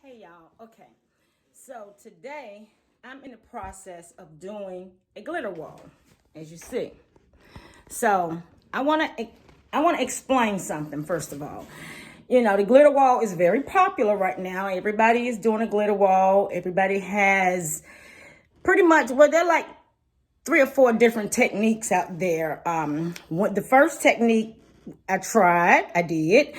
Hey y'all, okay. So today I'm in the process of doing a glitter wall, as you see. So I want to explain something first of all. You know, the glitter wall is very popular right now. Everybody is doing a glitter wall. Everybody has pretty much, well, they're like 3 or 4 different techniques out there. The first technique I did.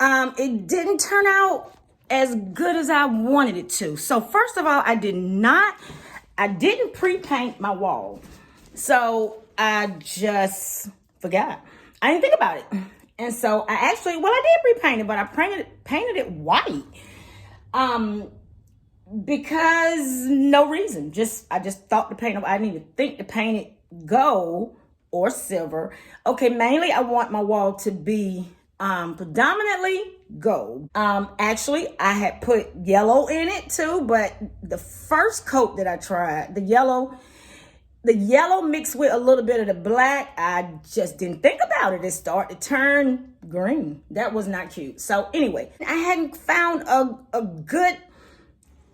It didn't turn out as good as I wanted it to. So first of all, I didn't pre-paint my wall. So I just forgot. I didn't think about it. And so I did pre-paint it, but I painted it white. Because no reason. I just thought I didn't even think to paint it gold or silver. Okay, mainly I want my wall to be predominantly gold. Actually, I had put yellow in it too, but the first coat that I tried, the yellow mixed with a little bit of the black, I just didn't think about it. It started to turn green. That was not cute. So anyway, I hadn't found a good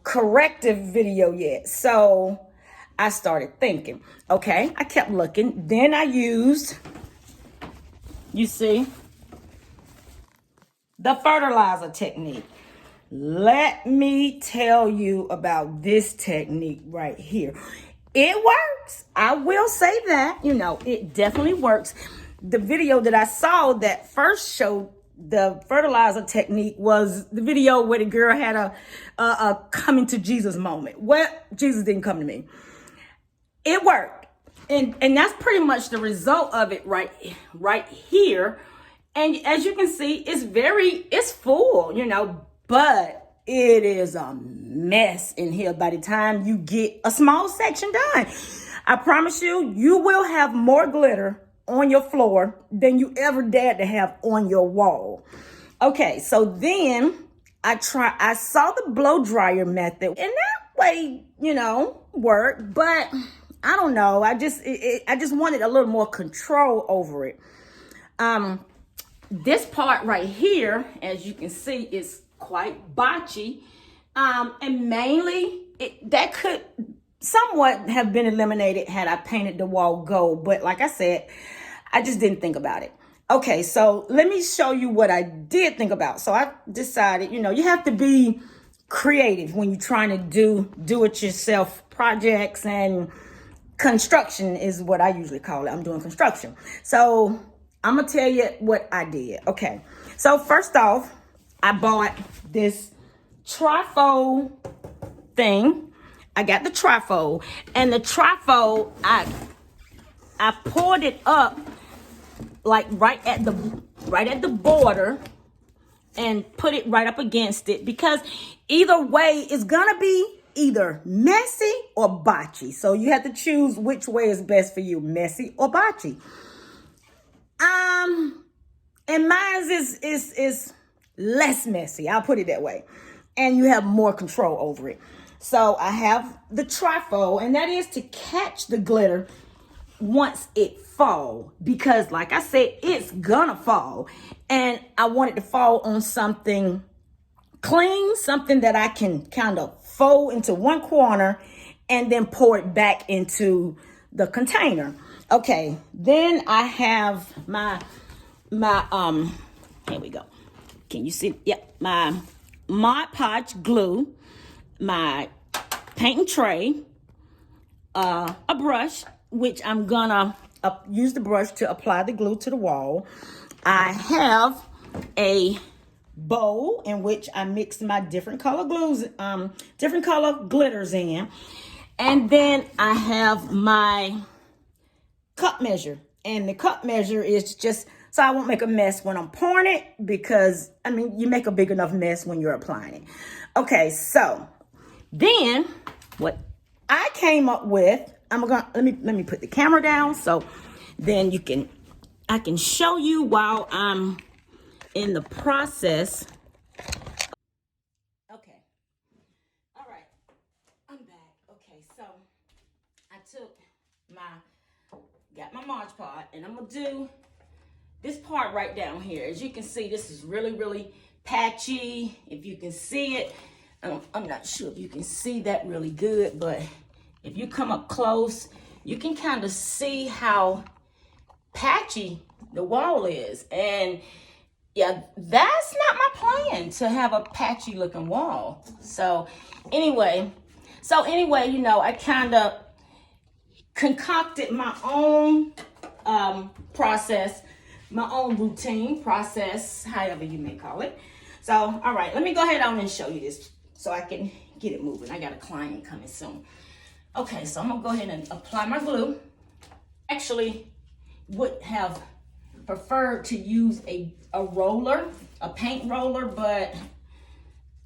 corrective video yet. So I started thinking, okay, I kept looking. Then I used, you see, the fertilizer technique. Let me tell you about this technique right here. It works. I will say that, it definitely works. The video that I saw that first showed the fertilizer technique was the video where the girl had a coming to Jesus moment. Well, Jesus didn't come to me. It worked. And that's pretty much the result of it right here. And as you can see, it's full, but it is a mess in here by the time you get a small section done. I promise you, you will have more glitter on your floor than you ever dared to have on your wall. Okay, so then I saw the blow dryer method, and that way, worked, but I don't know. I just wanted a little more control over it. This part right here, as you can see, is quite botchy. And mainly, that could somewhat have been eliminated had I painted the wall gold. But like I said, I just didn't think about it. Okay, so let me show you what I did think about. So I decided, you have to be creative when you're trying to do it yourself projects, and construction is what I usually call it. I'm doing construction. So I'm going to tell you what I did. Okay. So first off, I bought this trifold thing. I got the trifold, and the trifold, I poured it up like right at the border and put it right up against it, because either way it's going to be either messy or botchy. So you have to choose which way is best for you, messy or botchy. And mine is less messy. I'll put it that way. And you have more control over it. So I have the trifold, and that is to catch the glitter once it fall, because like I said, it's gonna fall. And I want it to fall on something clean, something that I can kind of fold into one corner and then pour it back into the container. Okay, then I have my here we go. Can you see? Yep, my Mod Podge glue, my painting tray, a brush, which I'm gonna use the brush to apply the glue to the wall. I have a bowl in which I mix my different color glues, different color glitters in. And then I have my cup measure. And the cup measure is just so I won't make a mess when I'm pouring it, because, you make a big enough mess when you're applying it. Okay, so then what I came up with, let me put the camera down so then I can show you while I'm in the process. Okay. All right. I'm back. Okay, so I got my Mod Podge, and I'm gonna do this part right down here. As you can see, this is really, really patchy. If you can see it, I'm not sure if you can see that really good, but if you come up close, you can kind of see how patchy the wall is. And yeah, that's not my plan, to have a patchy looking wall. So anyway, you know, I kind of concocted my own process, my own routine process, however you may call it. So, all right, let me go ahead on and show you this so I can get it moving. I got a client coming soon. Okay, so I'm gonna go ahead and apply my glue. Actually, would have preferred to use a roller, a paint roller, but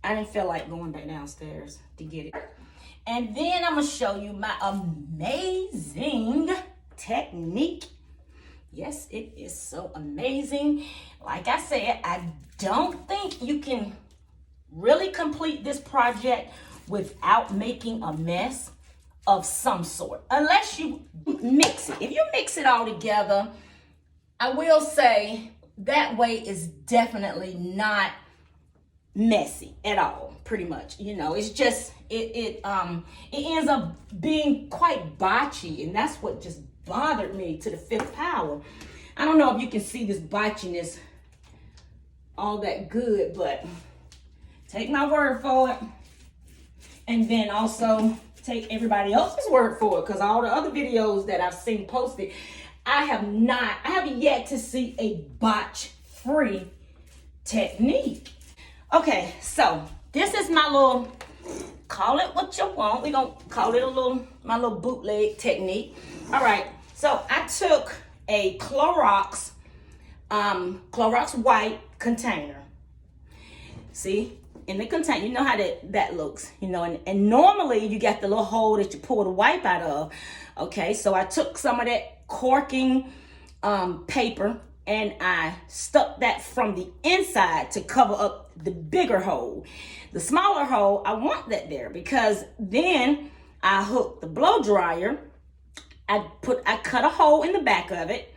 I didn't feel like going back downstairs to get it. And then I'm gonna show you my amazing technique. Yes, it is so amazing. Like I said, I don't think you can really complete this project without making a mess of some sort, unless you mix it. If you mix it all together, I will say that way is definitely not messy at all, pretty much. You know, it's just, it ends up being quite botchy, and that's what just bothered me to the fifth power. I don't know if you can see this botchiness all that good, but take my word for it. And then also take everybody else's word for it, because all the other videos that I've seen posted, I have yet to see a botch-free technique. Okay, so this is my little, call it what you want. We're gonna call it my little bootleg technique. All right, so I took a Clorox white container. See, in the container, you know how that looks, you know, and normally you got the little hole that you pull the wipe out of. Okay, so I took some of that corking paper and I stuck that from the inside to cover up the bigger hole. The smaller hole, I want that there because then I hooked the blow dryer. I cut a hole in the back of it,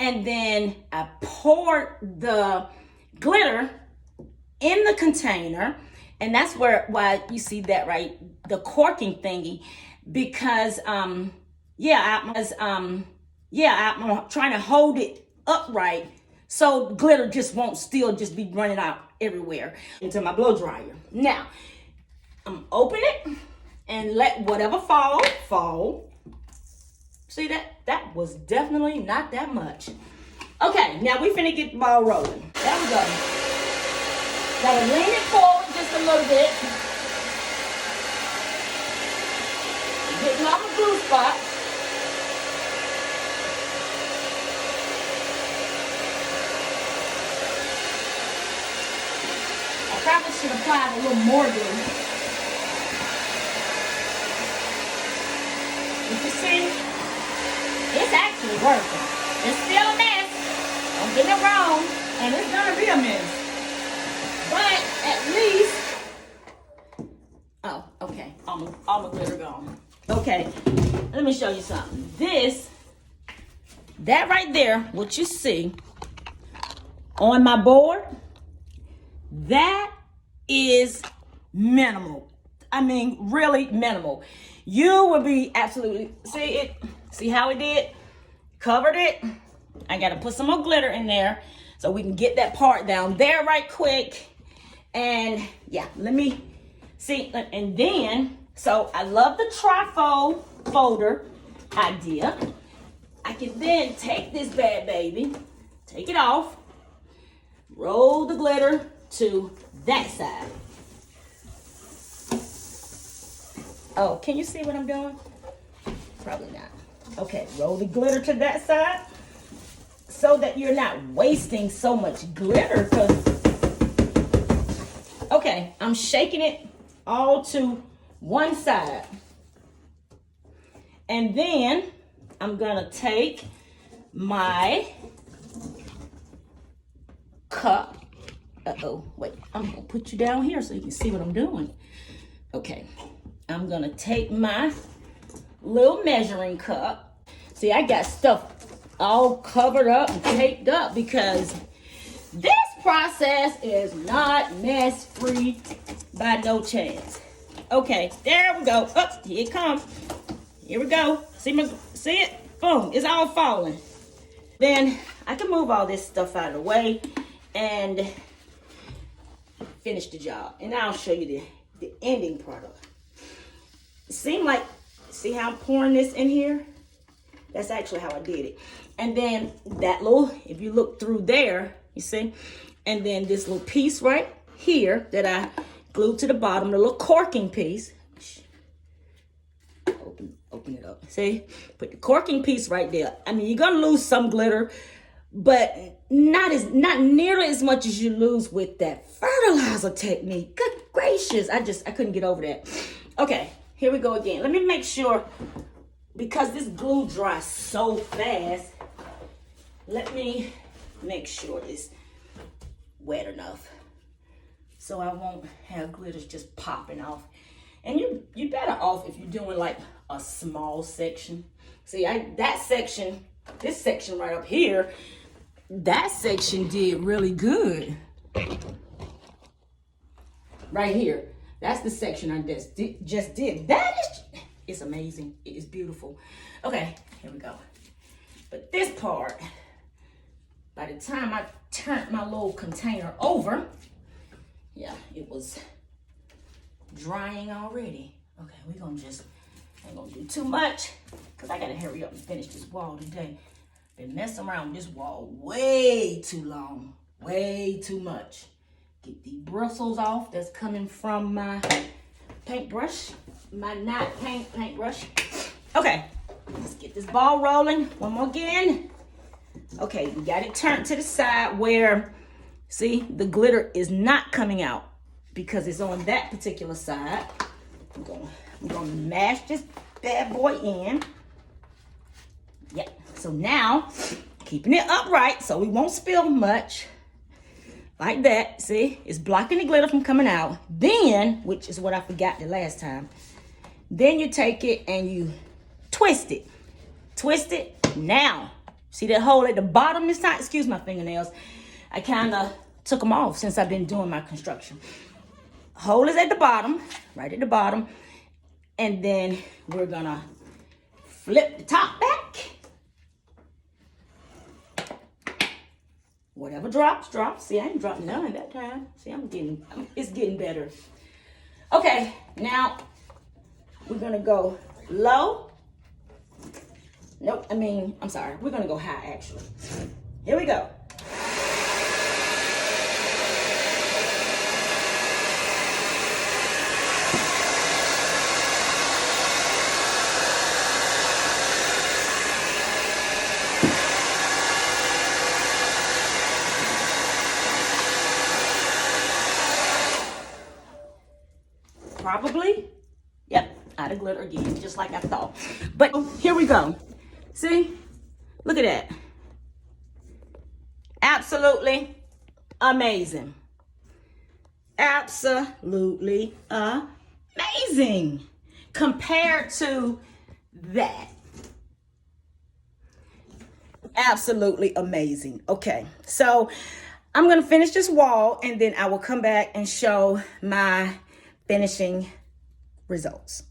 and then I poured the glitter in the container, and that's why you see that, right, the corking thingy, because I'm trying to hold it upright so glitter just won't still just be running out everywhere into my blow dryer. Now I'm open it and let whatever fall. See that was definitely not that much. Okay, now we finna get the ball rolling. There we go. Gotta lean it forward just a little bit. Getting all the glue spots. I probably should apply a little more glue. You can see, it's actually working. It's still a mess. Don't get it wrong. And it's gonna be a mess. But at least, oh, okay, all the glitter gone. Okay, let me show you something. That right there, what you see on my board, that is minimal. I mean, really minimal. You will be absolutely, see how it did? Covered it. I gotta put some more glitter in there so we can get that part down there right quick. And yeah, let me see. And then, so I love the trifold folder idea. I can then take this bad baby, take it off, roll the glitter to that side. Oh, can you see what I'm doing? Probably not. Okay, roll the glitter to that side so that you're not wasting so much glitter. Okay, I'm shaking it all to one side. And then I'm gonna take my cup. Wait, I'm gonna put you down here so you can see what I'm doing. Okay, I'm gonna take my little measuring cup. See, I got stuff all covered up and taped up because this process is not mess free By no chance. Okay, there we go. Oh, here it comes. Here we go. See it? Boom, it's all falling. Then I can move all this stuff out of the way and finish the job. And I'll show you the ending product. It seemed like, see how I'm pouring this in here? That's actually how I did it. And then that little, if you look through there, you see? And then this little piece right here that I glued to the bottom, the little corking piece. Open it up. See? Put the corking piece right there. I mean, you're gonna lose some glitter, but not nearly as much as you lose with that fertilizer technique. Good gracious. I couldn't get over that. Okay, here we go again. Let me make sure, because this glue dries so fast, let me make sure it's wet enough so I won't have glitters just popping off. And you're better off if you're doing like a small section. See, this section right up here, that section did really good. Right here, that's the section I just did. It's amazing. It is beautiful. Okay, here we go. But this part, by the time I turned my little container over, yeah, it was drying already. Okay, ain't gonna do too much because I gotta hurry up and finish this wall today. Been messing around with this wall way too long, way too much. Get the bristles off that's coming from my paintbrush, my not paintbrush. Okay, let's get this ball rolling. One more again. Okay, we got it turned to the side where, see, the glitter is not coming out because it's on that particular side. I'm gonna mash this bad boy in. Yeah, so now, keeping it upright so we won't spill much. Like that, see? It's blocking the glitter from coming out. Then, which is what I forgot the last time, then you take it and you twist it. Twist it now. See that hole at the bottom this time? Excuse my fingernails. I kind of took them off since I've been doing my construction. Hole is at the bottom, right at the bottom. And then we're gonna flip the top back. Whatever drops, drops. See, I ain't dropped none that time. See, it's getting better. Okay, now we're gonna go low. Nope, I'm sorry. We're gonna go high, actually. Here we go. Probably, yep, out of glitter again, just like I thought. But here we go. See, look at that. Absolutely amazing. Absolutely amazing compared to that. Absolutely amazing. Okay, so I'm gonna finish this wall and then I will come back and show my finishing results.